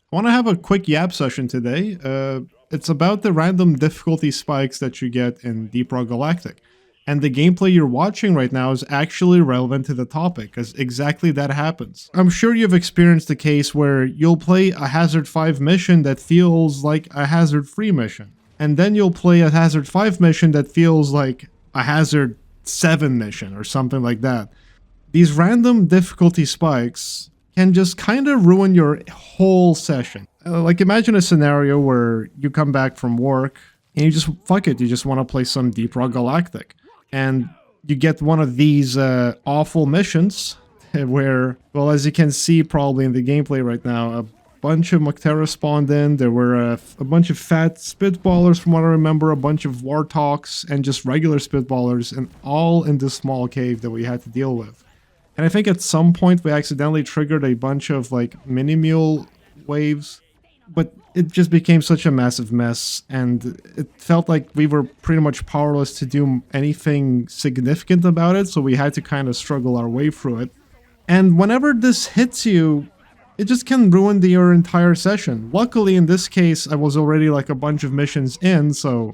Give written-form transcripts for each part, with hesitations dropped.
I want to have a quick yap session today. It's about the random difficulty spikes that you get in Deep Rock Galactic. And the gameplay you're watching right now is actually relevant to the topic, because exactly that happens. I'm sure you've experienced the case where you'll play a Hazard 5 mission that feels like a Hazard 3 mission. And then you'll play a Hazard 5 mission that feels like a Hazard 7 mission or something like that. These random difficulty spikes can just kind of ruin your whole session. Like imagine a scenario where you come back from work and you just fuck it, you just want to play some Deep Rock Galactic, and you get one of these awful missions where, well, as you can see probably in the gameplay right now, a bunch of Mokterra spawned in. There were a bunch of fat spitballers from what I remember, a bunch of Warthawks, and just regular spitballers, and all in this small cave that we had to deal with. And I think at some point we accidentally triggered a bunch of like mini mule waves, but it just became such a massive mess, and it felt like we were pretty much powerless to do anything significant about it, so we had to kind of struggle our way through it. And whenever this hits you, it just can ruin your entire session. Luckily, in this case, I was already like a bunch of missions in, so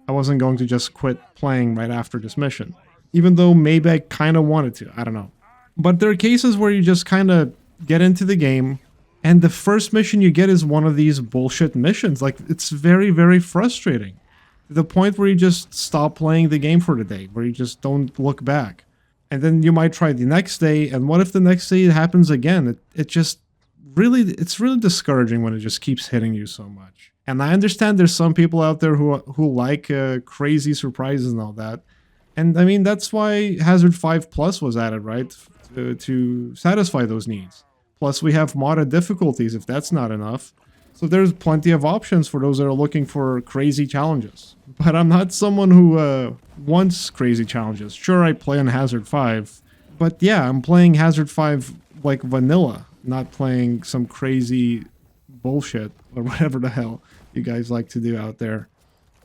I wasn't going to just quit playing right after this mission. Even though maybe I kind of wanted to, I don't know. But there are cases where you just kind of get into the game, and the first mission you get is one of these bullshit missions. Like, it's very, very frustrating. To the point where you just stop playing the game for the day, where you just don't look back. And then you might try the next day, and what if the next day it happens again? It's really discouraging when it just keeps hitting you so much. And I understand there's some people out there who like crazy surprises and all that. And I mean, that's why Hazard 5 Plus was added, right? To satisfy those needs. Plus, we have modded difficulties if that's not enough. So there's plenty of options for those that are looking for crazy challenges. But I'm not someone who wants crazy challenges. Sure, I play on Hazard 5, but yeah, I'm playing Hazard 5 like vanilla, not playing some crazy bullshit or whatever the hell you guys like to do out there.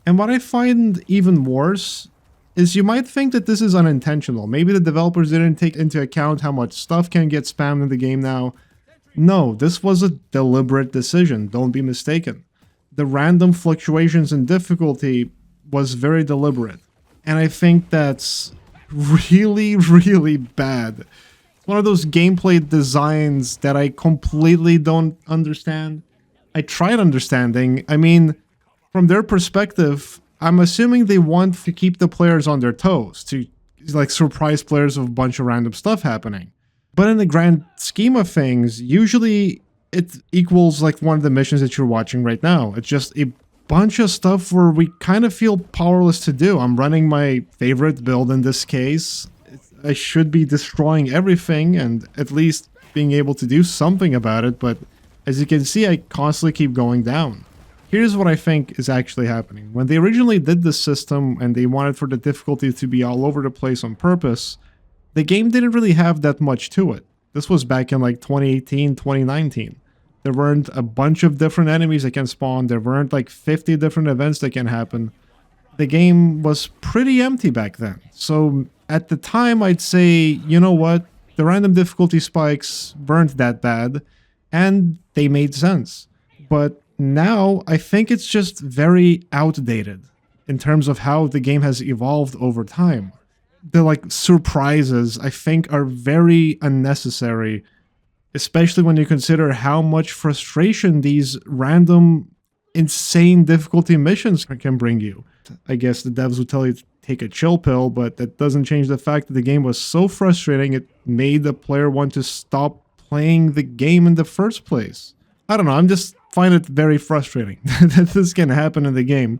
And what I find even worse is you might think that this is unintentional. Maybe the developers didn't take into account how much stuff can get spammed in the game now. No, this was a deliberate decision, don't be mistaken. The random fluctuations in difficulty was very deliberate. And I think that's really, really bad. It's one of those gameplay designs that I completely don't understand. I tried understanding. I mean, from their perspective, I'm assuming they want to keep the players on their toes, to like surprise players with a bunch of random stuff happening. But in the grand scheme of things, usually it equals like one of the missions that you're watching right now. It's just a bunch of stuff where we kind of feel powerless to do. I'm running my favorite build in this case. I should be destroying everything and at least being able to do something about it, but as you can see, I constantly keep going down. Here's what I think is actually happening. When they originally did this system and they wanted for the difficulty to be all over the place on purpose, the game didn't really have that much to it. This was back in like 2018, 2019. There weren't a bunch of different enemies that can spawn. There weren't like 50 different events that can happen. The game was pretty empty back then. So at the time, I'd say, you know what? The random difficulty spikes weren't that bad, and they made sense. But now, I think it's just very outdated in terms of how the game has evolved over time. The like surprises, I think, are very unnecessary, especially when you consider how much frustration these random, insane difficulty missions can bring you. I guess the devs would tell you to take a chill pill, but that doesn't change the fact that the game was so frustrating it made the player want to stop playing the game in the first place. I don't know, I'm just find it very frustrating that this can happen in the game.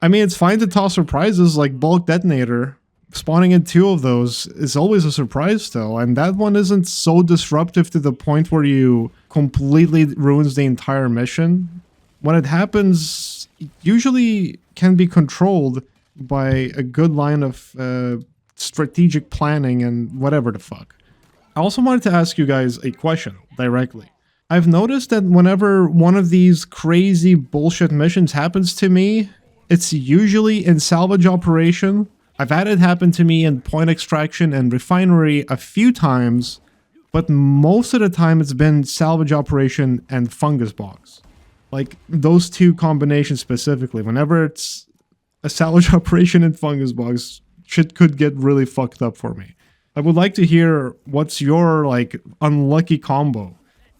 I mean, it's fine to toss surprises like Bulk Detonator. Spawning in 2 of those is always a surprise still, and that one isn't so disruptive to the point where you completely ruins the entire mission. When it happens, it usually can be controlled by a good line of strategic planning and whatever the fuck. I also wanted to ask you guys a question directly. I've noticed that whenever one of these crazy bullshit missions happens to me, it's usually in salvage operation. I've had it happen to me in point extraction and refinery a few times, but most of the time it's been salvage operation and fungus box. Like those two combinations specifically. Whenever it's a salvage operation and fungus box, shit could get really fucked up for me. I would like to hear what's your like unlucky combo.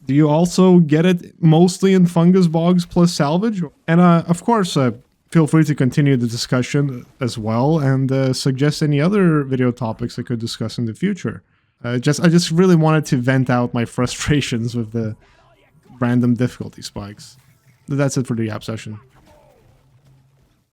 Do you also get it mostly in fungus bogs plus salvage? And of course, feel free to continue the discussion as well and suggest any other video topics I could discuss in the future. I just really wanted to vent out my frustrations with the random difficulty spikes. That's it for the app session.